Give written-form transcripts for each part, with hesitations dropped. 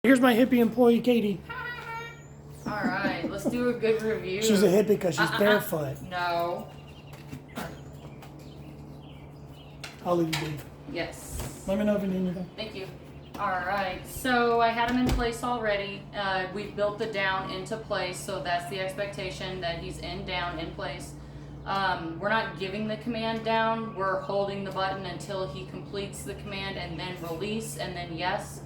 Here's my hippie employee, Katie. All right, let's do a good review. She's a hippie because she's barefoot. No. I'll leave you be. Yes. Let me know if you need anything. Thank you. All right, so I had him in place already. We've built the down into place, so that's the expectation that he's in place. We're not giving the command down. We're holding the button until he completes the command and then release and then yes.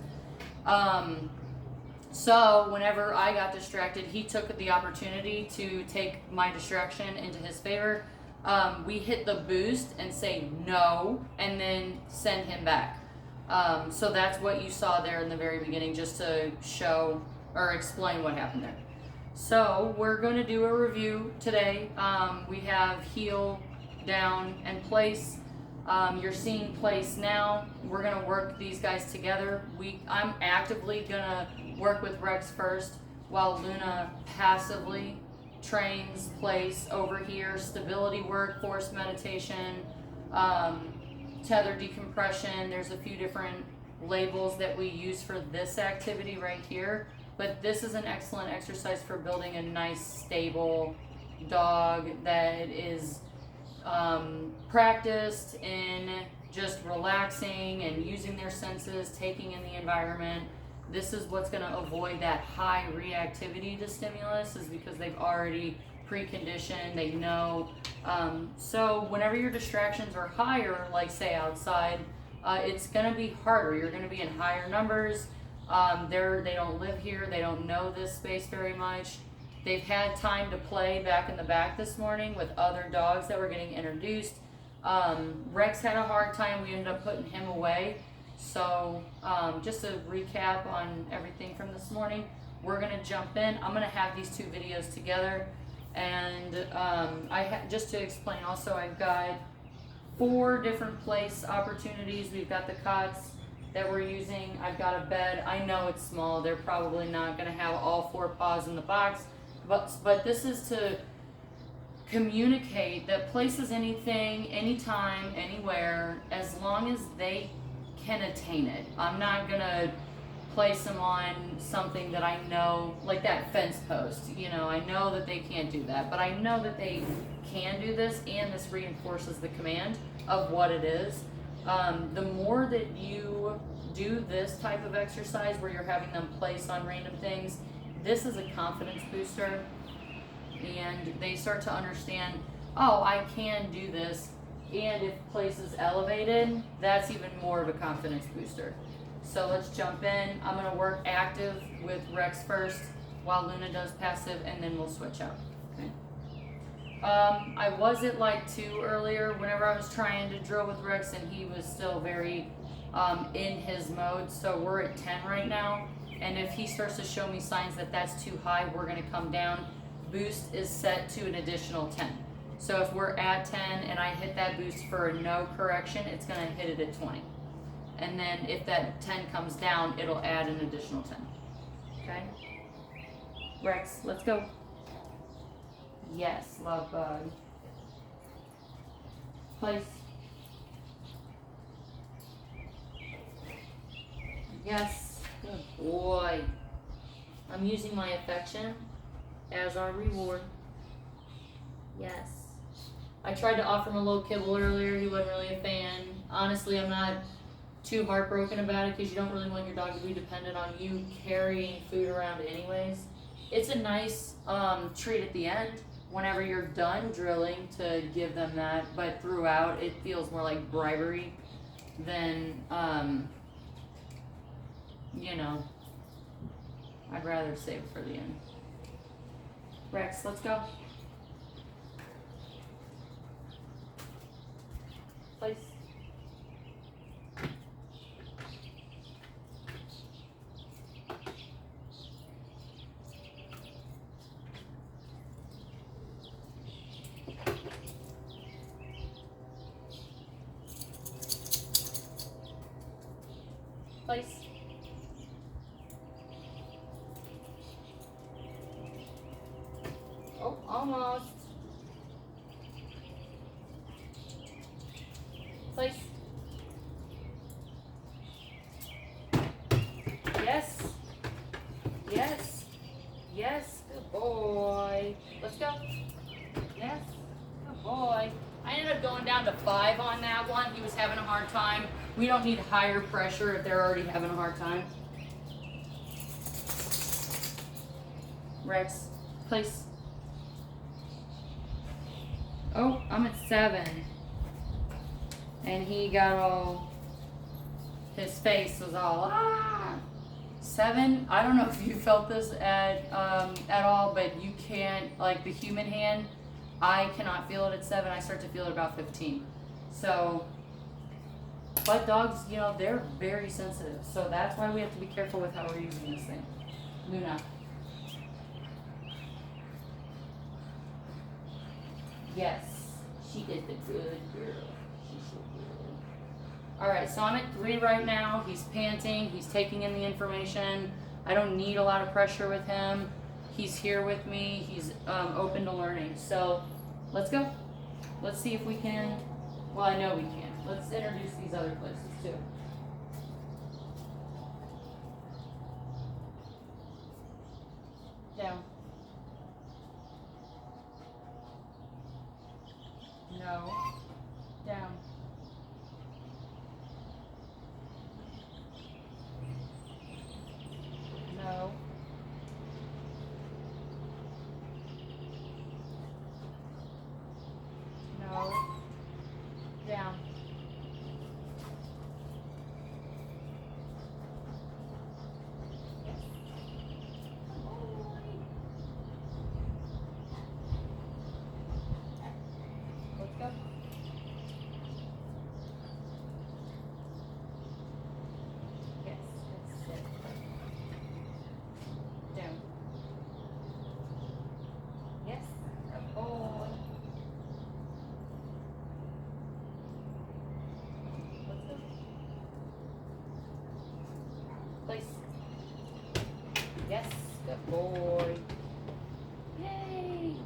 So whenever I got distracted, he took the opportunity to take my distraction into his favor. We hit the boost and say no, and then send him back. So that's what you saw there in the very beginning, just to show or explain what happened there. So we're going to do a review today. We have heel, down, and place. You're seeing place now. We're going to work these guys together. I'm actively going to work with Rex first while Luna passively trains place over here. Stability work, force meditation, tether decompression. There's a few different labels that we use for this activity right here. But this is an excellent exercise for building a nice, stable dog that is practiced in just relaxing and using their senses, taking in the environment. This is what's going to avoid that high reactivity to stimulus, is because they've already preconditioned, they know. So whenever your distractions are higher, like say outside, it's going to be harder. You're going to be in higher numbers. They don't live here. They don't know this space very much. They've had time to play back in the back this morning with other dogs that were getting introduced. Rex had a hard time. We ended up putting him away. So just to recap on everything from this morning, we're going to jump in. I'm going to have these two videos together. And just to explain also, I've got 4 different place opportunities. We've got the cots that we're using. I've got a bed. I know it's small. They're probably not going to have all 4 paws in the box. But this is to communicate that place is anything, anytime, anywhere, as long as they can attain it. I'm not going to place them on something that I know, like that fence post. You know, I know that they can't do that, but I know that they can do this, and this reinforces the command of what it is. The more that you do this type of exercise where you're having them place on random things, this is a confidence booster, and they start to understand, oh, I can do this. And if place is elevated, that's even more of a confidence booster. So let's jump in. I'm going to work active with Rex first while Luna does passive, and then we'll switch out. Okay. I was at like 2 earlier whenever I was trying to drill with Rex, and he was still very in his mode. So we're at 10 right now. And if he starts to show me signs that that's too high, we're going to come down. Boost is set to an additional 10. So if we're at 10 and I hit that boost for a no correction, it's going to hit it at 20. And then if that 10 comes down, it'll add an additional 10. Okay? Rex, let's go. Yes, love bug. Place. Yes. Good boy. I'm using my affection as our reward. Yes. I tried to offer him a little kibble earlier. He wasn't really a fan. Honestly, I'm not too heartbroken about it because you don't really want your dog to be dependent on you carrying food around anyways. It's a nice treat at the end whenever you're done drilling to give them that, but throughout it feels more like bribery than you know, I'd rather save it for the end. Rex, let's go. Place. Place. Oh, almost. Place. Yes. 5 on that one. He was having a hard time. We don't need higher pressure if they're already having a hard time. Rex, place. Oh, I'm at 7. And he got all, his face was all, ah. 7, I don't know if you felt this at all, but you can't, like the human hand, I cannot feel it at 7. I start to feel it about 15. So, but dogs, you know, they're very sensitive. So that's why we have to be careful with how we're using this thing. Luna. Yes, she is the good girl. She's so good. Alright, so I'm at 3 right now. He's panting. He's taking in the information. I don't need a lot of pressure with him. He's here with me. He's open to learning. So let's go. Let's see if we can. Well, I know we can. Let's introduce these other places too. Down. No. Down. No. No. Down. Yes. Let's go. Yes, let's sit. Down. Yes. Good boy. Let's go. Place. Yes. Good boy. Yay.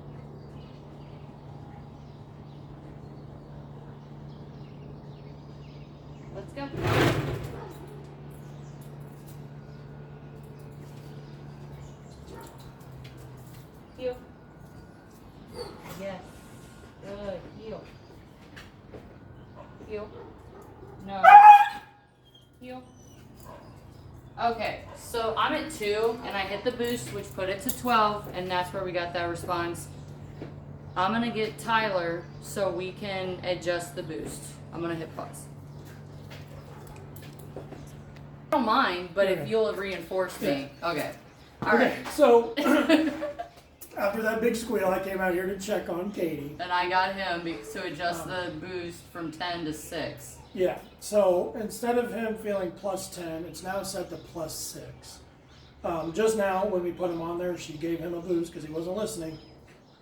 Let's go. Heel. Yes. Good. Heel. Heel. No. Heel. Okay, so I'm at 2 and I hit the boost, which put it to 12, and that's where we got that response. I'm gonna get Tyler so we can adjust the boost. I'm gonna hit pause. I don't mind, but if Okay. you'll reinforce me. Okay. All Okay, right. so after that big squeal, I came out here to check on Katie. And I got him to adjust the boost from 10 to 6. Yeah, so instead of him feeling plus 10, it's now set to plus 6. Just now, when we put him on there, she gave him a boost because he wasn't listening.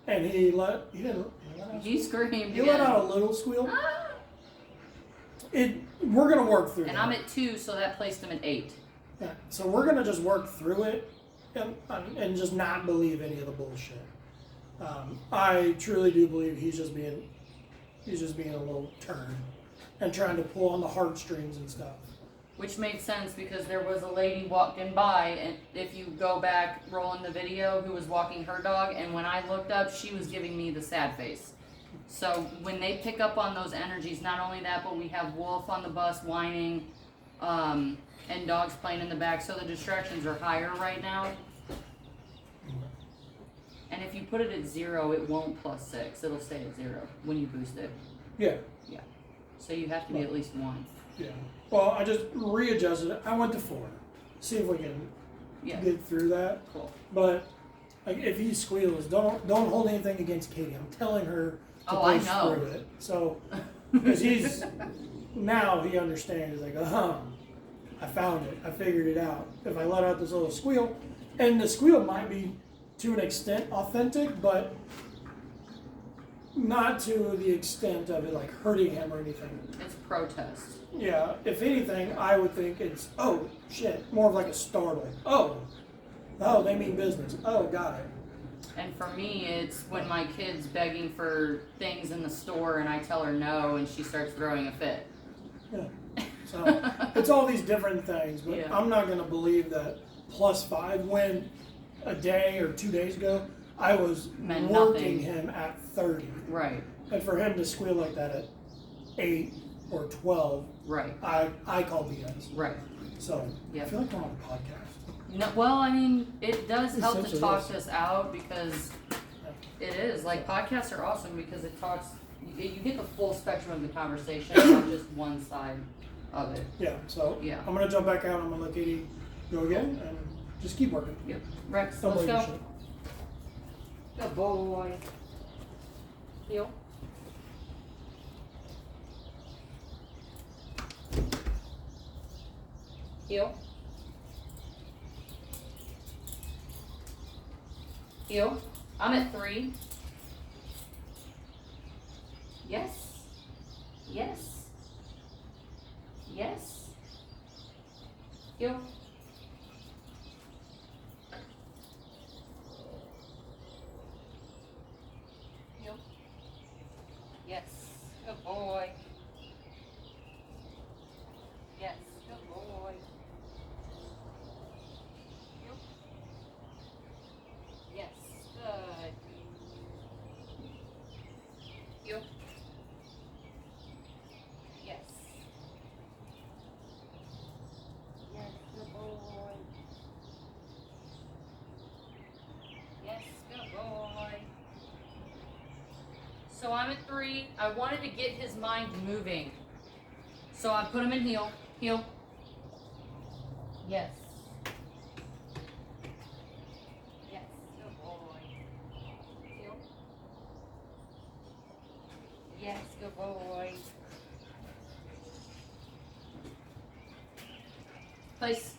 And he let out He screamed he let again. out a little squeal. Ah! We're going to work through And that. I'm at 2, so that placed him at 8. Yeah, so we're going to just work through it and just not believe any of the bullshit. I truly do believe he's just being a little turd and trying to pull on the heartstrings and stuff. Which made sense because there was a lady walking by, and if you go back rolling the video, who was walking her dog, and when I looked up, she was giving me the sad face. So when they pick up on those energies, not only that, but we have Wolf on the bus whining, and dogs playing in the back, so the distractions are higher right now. And if you put it at 0, it won't plus 6. It'll stay at 0 when you boost it. Yeah. So you have to be at least 1. Yeah. Well, I just readjusted it. I went to 4. See if we can Yeah. get through that. Cool. But like, if he squeals, don't hold anything against Katie. I'm telling her to Oh, I push know. through it. So, because now he understands. He's like, I found it. I figured it out. If I let out this little squeal, and the squeal might be to an extent authentic, but not to the extent of it like hurting him or anything. It's protest. Yeah, if anything, I would think it's, oh, shit, more of like a startle. Oh, they mean business. Oh, got it. And for me, it's when my kid's begging for things in the store and I tell her no and she starts throwing a fit. Yeah. So it's all these different things, but Yeah. I'm not going to believe that +5 when a day or 2 days ago, I was Meant working nothing. him at 30. Right. And for him to squeal like that at 8 or 12, Right. I call BS. Right. So Yeah. I feel like we're on a podcast. No, well, I mean, it does help to Essentially talk is. this out because it is. Like, podcasts are awesome because it talks, you get the full spectrum of the conversation, not just one side of it. Yeah, so Yeah. I'm gonna jump back out. I'm gonna let Katie go again and just keep working. Yep. Rex, Don't let's believe go. shit. Good boy. Heel. Heel. Heel. I'm at 3. Yes. Yes. Yes. Heel. Heel. Yes. Good boy. Yes. Good boy. Heel. Yes. Good. Heel. Yes. Yes, good boy. Yes, good boy. So I'm at 3. I wanted to get his mind moving. So I put him in heel. Heel. Yes. Yes, good boy. Heel. Yes, good boy. Place.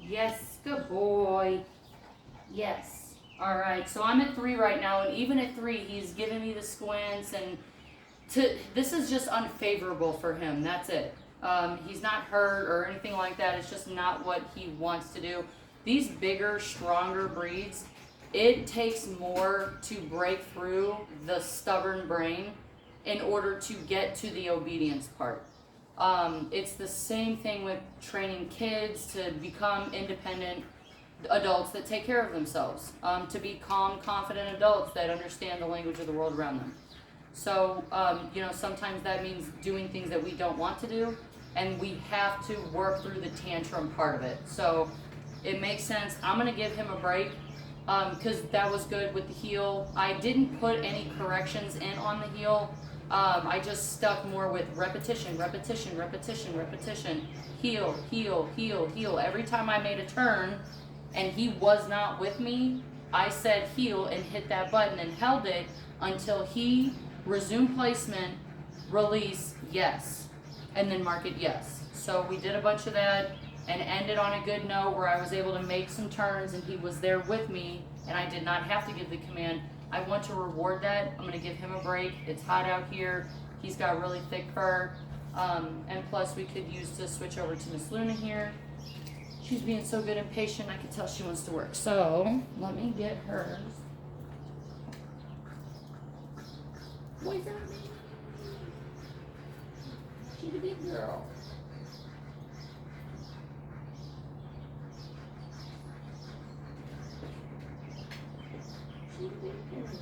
Yes, good boy. Yes. All right. So I'm at 3 right now, and even at 3, he's giving me the squints, and this is just unfavorable for him. That's it. He's not hurt or anything like that. It's just not what he wants to do. These bigger, stronger breeds, it takes more to break through the stubborn brain in order to get to the obedience part. It's the same thing with training kids to become independent adults that take care of themselves, to be calm, confident adults that understand the language of the world around them. So, sometimes that means doing things that we don't want to do, and we have to work through the tantrum part of it. So, it makes sense. I'm going to give him a break because that was good with the heel. I didn't put any corrections in on the heel. I just stuck more with repetition, repetition, repetition, repetition. Heel, heel, heel, heel. Every time I made a turn and he was not with me, I said heel and hit that button and held it until he resumed placement, release, yes, and then mark it yes. So we did a bunch of that and ended on a good note where I was able to make some turns and he was there with me and I did not have to give the command. I want to reward that. I'm going to give him a break. It's hot out here. He's got really thick fur. And plus we could use to switch over to Miss Luna here. She's being so good and patient, I can tell she wants to work. So let me get hers. What's up, baby? She's a big girl. She's a big girl.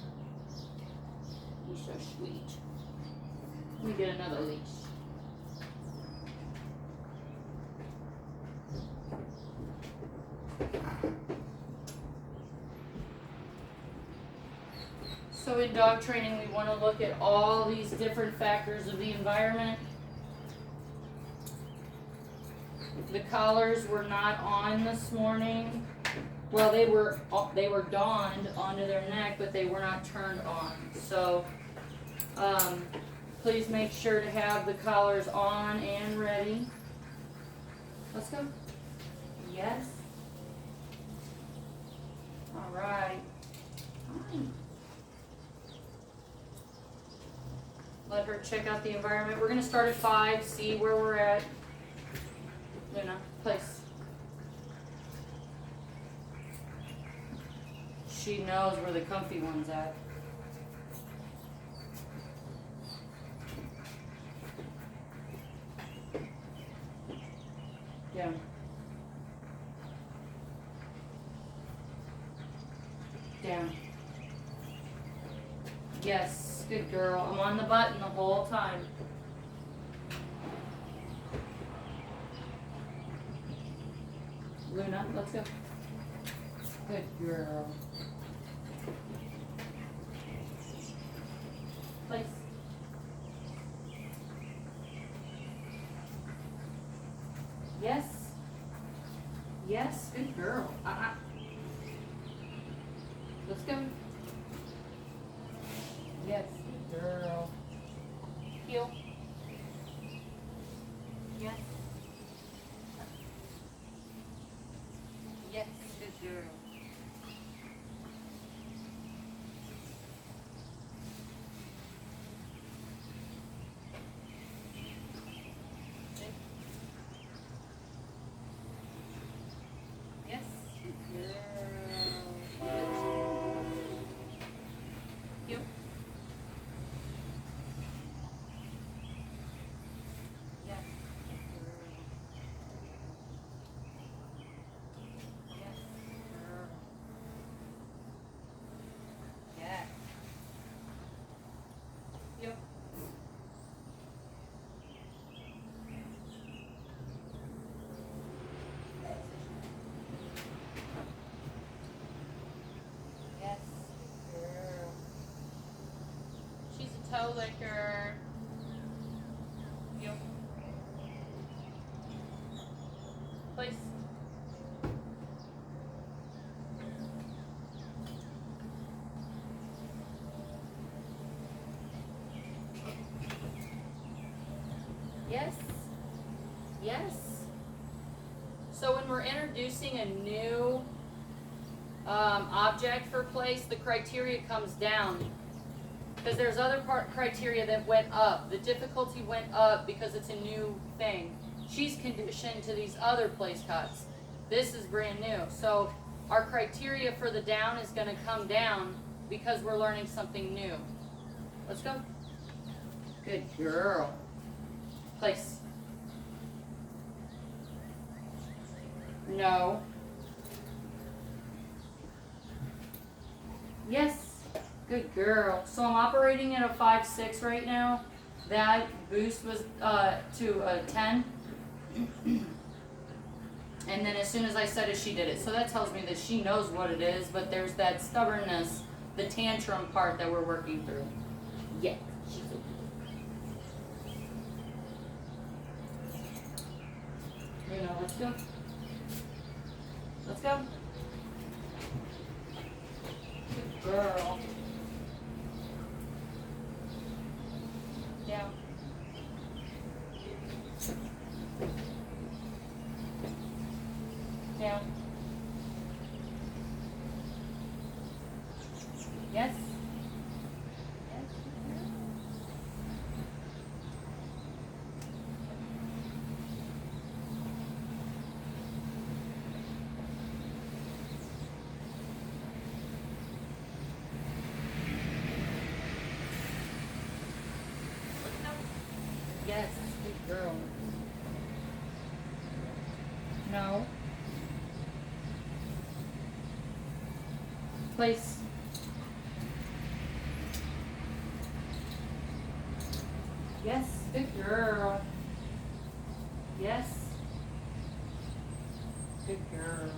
You're so sweet. Let me get another leash. So in dog training, we want to look at all these different factors of the environment. The collars were not on this morning. Well, they were donned onto their neck, but they were not turned on. So please make sure to have the collars on and ready. Let's go. Yes. All right. Fine. Let her check out the environment. We're going to start at 5, see where we're at. Luna, place. She knows where the comfy one's at. Yeah. Down. Yes, good girl. I'm on the button the whole time. Luna, let's go. Good girl. Place. Yes. Yes, good girl. Let's go. Yes, good girl. Heel. Yes. Yes, good girl. Yes, good girl. Heel. Yes, good girl. Yes, girl. Yes. Yep. Yes, girl. She's a toe licker. Yep. Place. Yes. Yes. So when we're introducing a new object for place, the criteria comes down. Because there's other criteria that went up. The difficulty went up because it's a new thing. She's conditioned to these other place cuts. This is brand new. So our criteria for the down is going to come down because we're learning something new. Let's go. Good girl. Place. No. Yes. Good girl. So I'm operating at a 5-6 right now. That boost was to a 10. And then as soon as I said it, she did it. So that tells me that she knows what it is, but there's that stubbornness, the tantrum part that we're working through. Yeah. She's a let's go. Let's go. Good girl. Down. Down. Yes. Yes. Yes, good girl. No. Place. Yes, good girl. Yes. Good girl.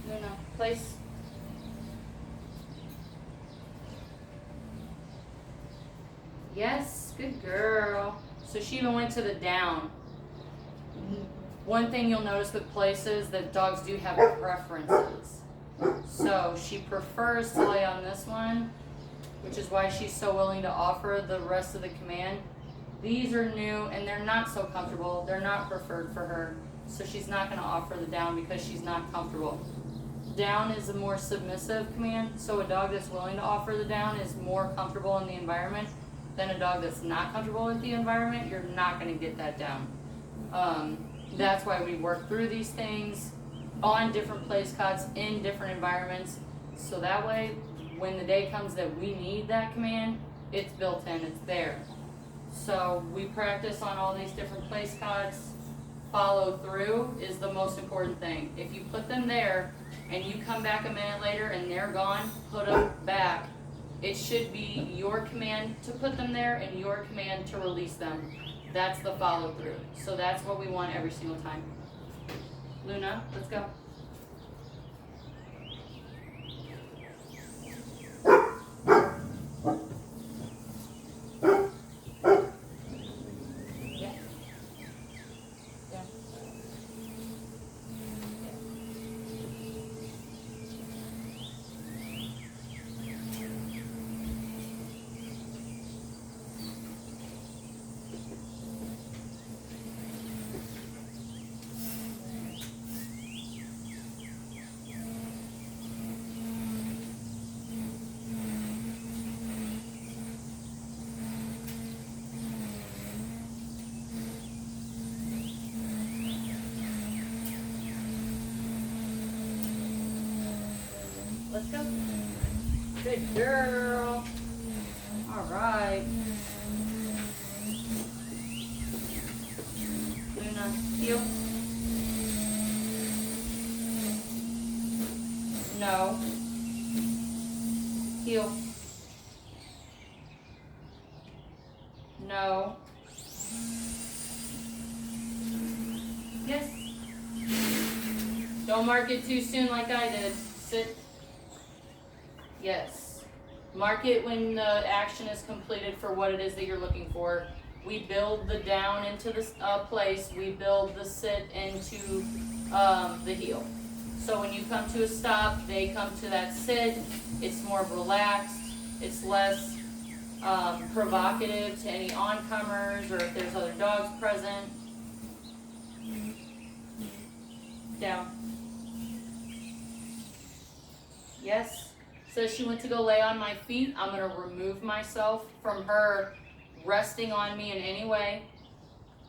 No, no. Place. Yes, good girl. So she even went to the down. One thing you'll notice with places that dogs do have preferences. So she prefers to lay on this one, which is why she's so willing to offer the rest of the command. These are new and they're not so comfortable. They're not preferred for her. So she's not going to offer the down because she's not comfortable. Down is a more submissive command. So a dog that's willing to offer the down is more comfortable in the environment than a dog that's not comfortable with the environment. You're not going to get that down. That's why we work through these things on different place cuts in different environments. So that way, when the day comes that we need that command, it's built in, it's there. So we practice on all these different place cuts. follow through is the most important thing. If you put them there and you come back a minute later and they're gone, put them back. It should be your command to put them there and your command to release them. That's the follow through. So that's what we want every single time. Luna, let's go. Yeah. Yeah. Let's go. Good girl. All right. Luna, heel. No. Heel. No. Yes. Don't mark it too soon like I did. Sit. Yes. Mark it when the action is completed for what it is that you're looking for. We build the down into this place. We build the sit into the heel. So when you come to a stop, they come to that sit. It's more relaxed. It's less provocative to any oncomers or if there's other dogs present. Down. Yes. Says she went to go lay on my feet. I'm going to remove myself from her resting on me in any way.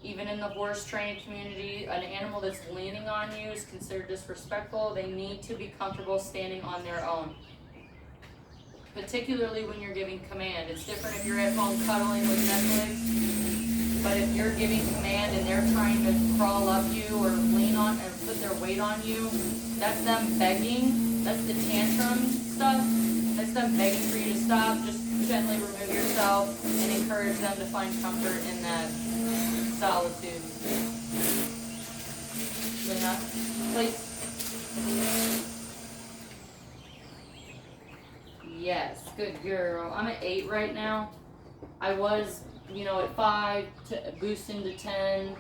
Even in the horse training community, an animal that's leaning on you is considered disrespectful. They need to be comfortable standing on their own. Particularly when you're giving command. It's different if you're at home cuddling with Netflix. But if you're giving command and they're trying to crawl up you or lean on or put their weight on you, that's them begging. That's the tantrum stuff. That's them begging for you to stop. Just gently remove yourself and encourage them to find comfort in that solitude. Luna, please. Yes, good girl. I'm at 8 right now. I was, at 5 to boosting to 10.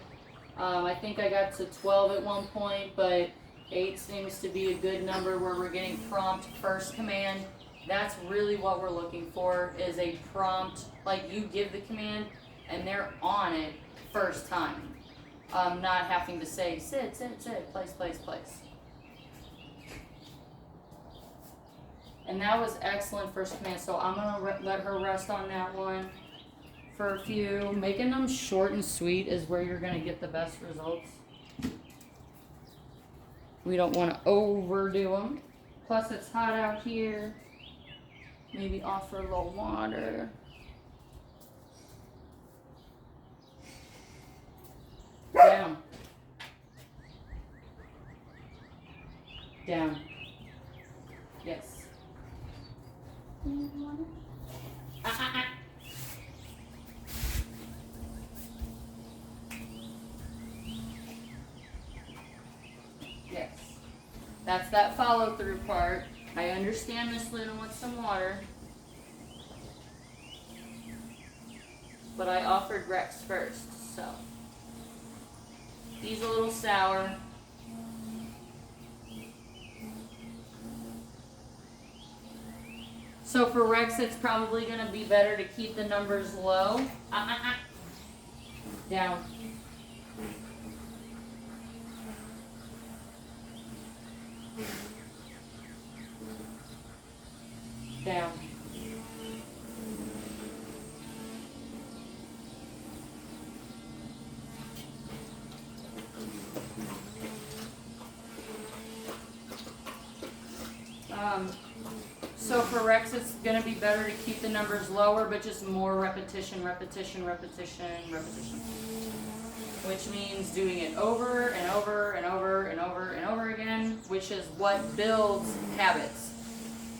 I think I got to 12 at one point, but 8 seems to be a good number where we're getting prompt first command. That's really what we're looking for is a prompt, like you give the command and they're on it first time. Not having to say, sit, place. And that was excellent first command. So I'm going to let her rest on that one for a few. Making them short and sweet is where you're going to get the best results. We don't want to overdo them. Plus it's hot out here. Maybe offer a little water. Down. Down. Yes. Yes. That's that follow through part. I understand Miss Luna wants some water. But I offered Rex first, so. He's a little sour. So for Rex, it's probably going to be better to keep the numbers low. Down. Down. So for Rex, it's going to be better to keep the numbers lower, but just more repetition. which means doing it over and over and over and over and over again, which is what builds habits.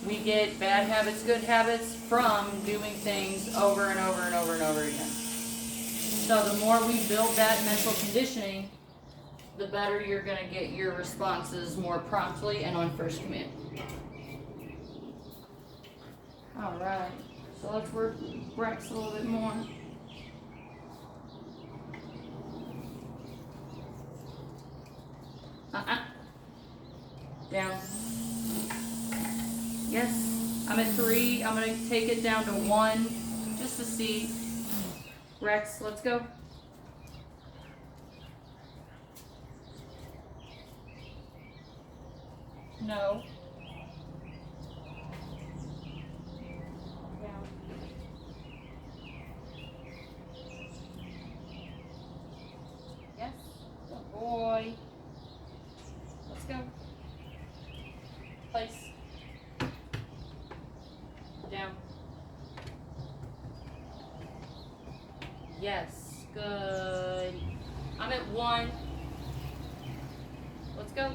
We get bad habits, good habits from doing things over and over and over and over again. So the more we build that mental conditioning, the better you're going to get your responses more promptly and on first command. Alright, so let's work Rex a little bit more. Down. Yes, I'm at 3. I'm going to take it down to 1 just to see. Rex, let's go. No. Down. Yes, good boy. Let's go. Place. Down. Yes, good. I'm at 1. Let's go.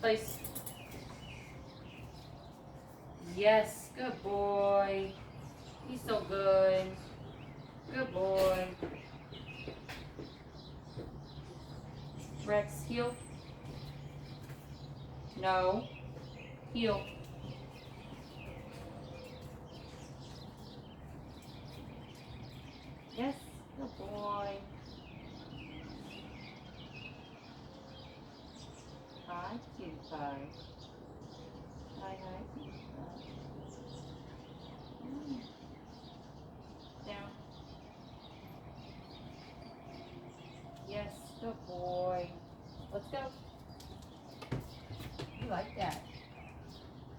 Place. Yes, good boy. He's so good. Good boy. Rex, heel. No. Heel. Yes, good boy. Hi, cute pie. Hi, cute pie. Down. Yes, good boy. Let's go. You like that.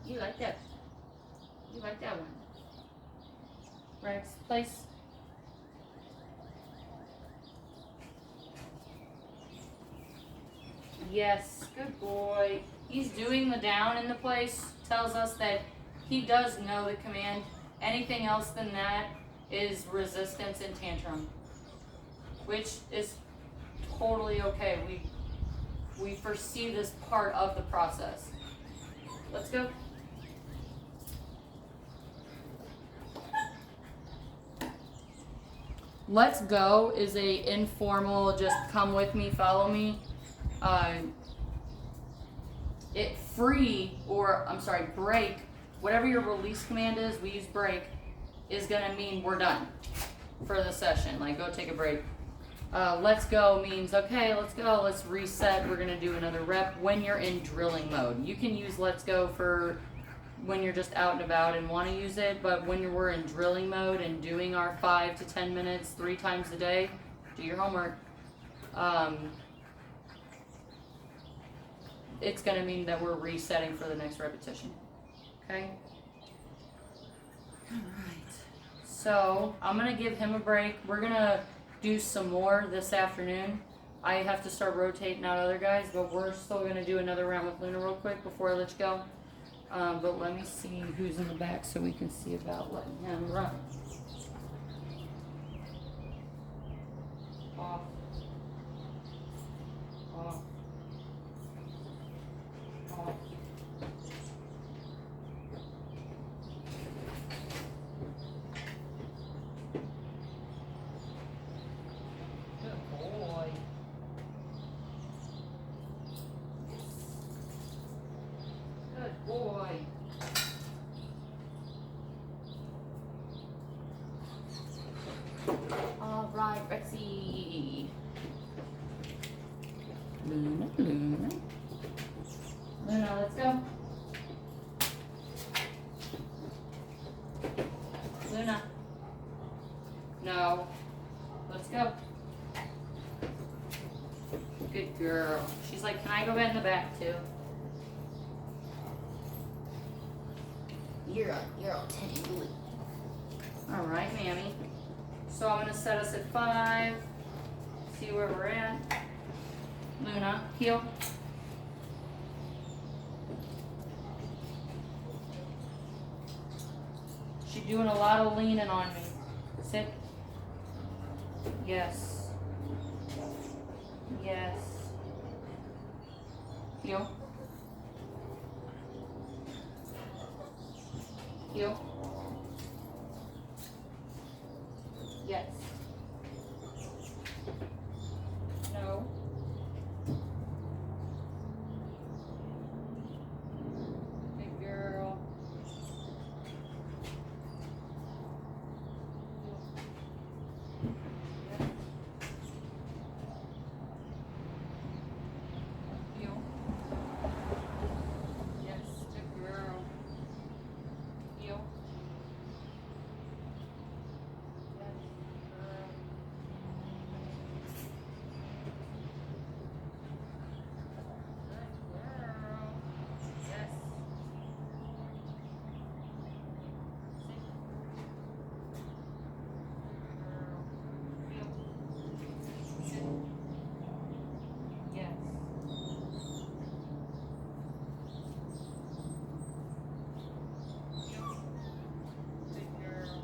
You like that. You like that one. Rex, place. Yes, good boy. He's doing the down in the place. Tells us that he does know the command. Anything else than that is resistance and tantrum, which is totally okay. We foresee this part of the process. Let's go. Let's go is a informal, just come with me, follow me. Break, whatever your release command is, we use break, is gonna mean we're done for the session. Like, go take a break. Let's go means, okay, let's go, let's reset, we're gonna do another rep when you're in drilling mode. You can use let's go for when you're just out and about and wanna use it, but when we're in drilling mode and doing our 5 to 10 minutes 3 times a day, do your homework. It's gonna mean that we're resetting for the next repetition. Okay? Alright. So, I'm gonna give him a break. We're gonna do some more this afternoon. I have to start rotating out other guys, but we're still gonna do another round with Luna real quick before I let you go. But let me see who's in the back so we can see about letting him run. Off. Off. Off. Good boy. Good boy. All right, Rexy. Luna, Luna. Luna, let's go. Luna. No. Let's go. Good girl. She's like, can I go back in the back too? You're all tangly. All right, Mammy. So I'm gonna set us at 5. See where we're at. Luna, heel. She's doing a lot of leaning on me. Sit. Yes. Yes. Heel. Heel. Yes. No. Good girl. Heel. Yes, good girl. Heel. Yes, girl. Good girl. Yes. Sit. Girl. Heel. Sit. Yes. Heel. Good girl.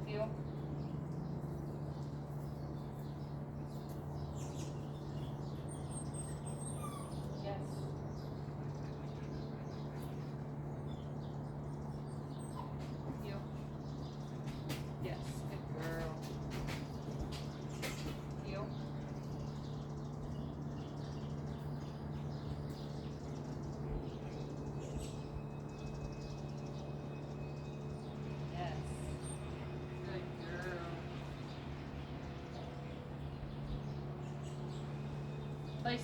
Heel. Yes. Heel. Yes. Good girl. Heel. Yes. Good girl. Place.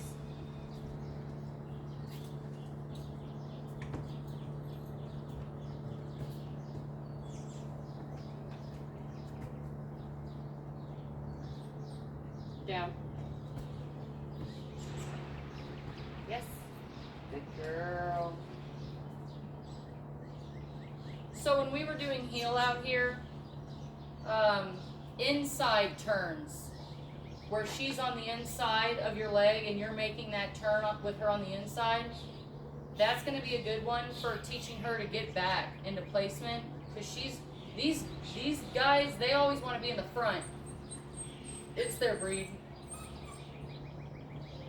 Down. Yes. Good girl. So when we were doing heel out here, inside turns, where she's on the inside of your leg and you're making that turn up with her on the inside, that's going to be a good one for teaching her to get back into placement, because these guys, they always want to be in the front. It's their breed.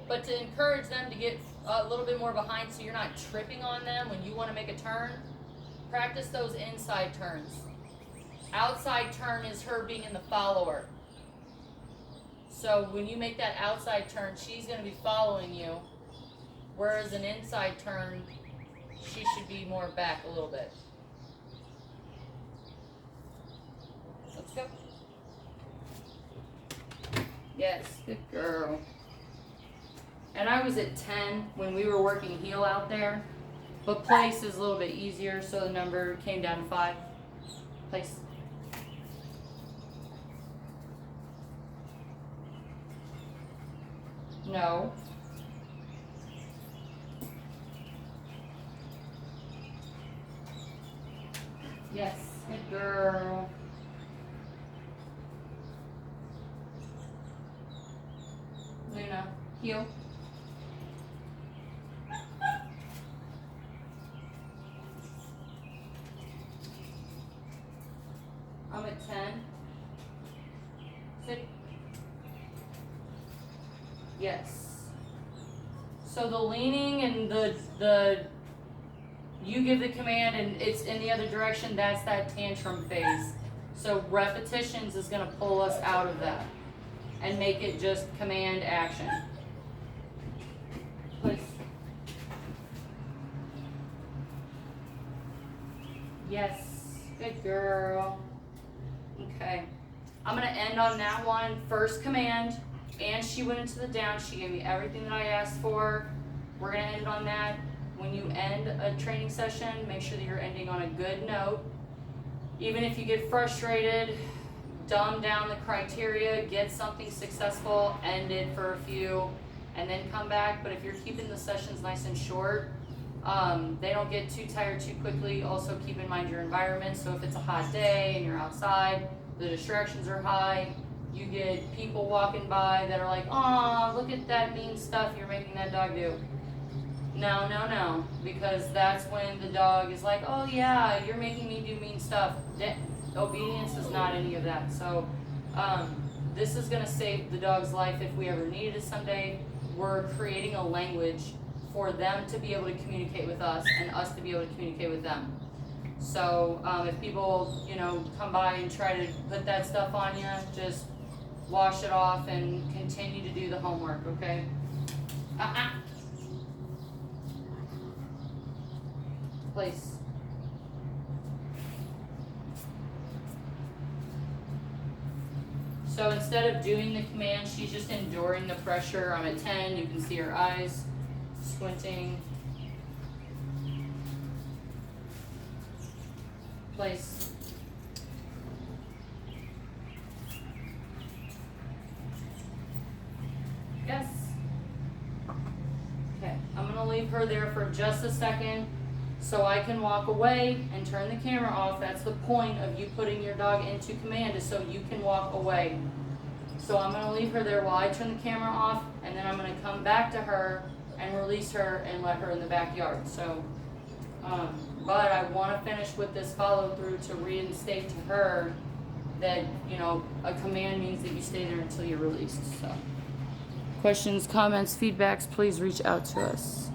But to encourage them to get a little bit more behind so you're not tripping on them when you want to make a turn, practice those inside turns. Outside turn is her being in the follower. So when you make that outside turn, she's going to be following you, whereas an inside turn, she should be more back a little bit. Let's go. Yes, good girl. And I was at 10 when we were working heel out there, but place is a little bit easier, so the number came down to 5. Place. No. Yes, good girl. Luna, heel. I'm at 10. Sit. Yes. So the leaning and the you give the command and it's in the other direction, that's that tantrum phase. So repetitions is going to pull us out of that and make it just command action. Place. Yes, good girl. Okay, I'm gonna end on that one. First command, and she went into the down. She gave me everything that I asked for. We're gonna end on that. When you end a training session, make sure that you're ending on a good note. Even if you get frustrated, dumb down the criteria, get something successful, end it for a few, and then come back. But if you're keeping the sessions nice and short, they don't get too tired too quickly. Also keep in mind your environment. So if it's a hot day and you're outside, the distractions are high, you get people walking by that are like, "Aw, look at that mean stuff you're making that dog do." No, because that's when the dog is like, oh yeah, you're making me do mean stuff. Obedience is not any of that. So, this is gonna save the dog's life if we ever needed it someday. We're creating a language for them to be able to communicate with us and us to be able to communicate with them. So, if people, come by and try to put that stuff on you, just wash it off and continue to do the homework, okay? Place. So instead of doing the command, she's just enduring the pressure. I'm at 10, you can see her eyes squinting. Place. Yes. Okay, I'm gonna leave her there for just a second so I can walk away and turn the camera off. That's the point of you putting your dog into command, is so you can walk away. So I'm gonna leave her there while I turn the camera off, and then I'm gonna come back to her and release her and let her in the backyard. So, but I wanna finish with this follow through to reinstate to her that, a command means that you stay there until you're released, so. Questions, comments, feedbacks, please reach out to us.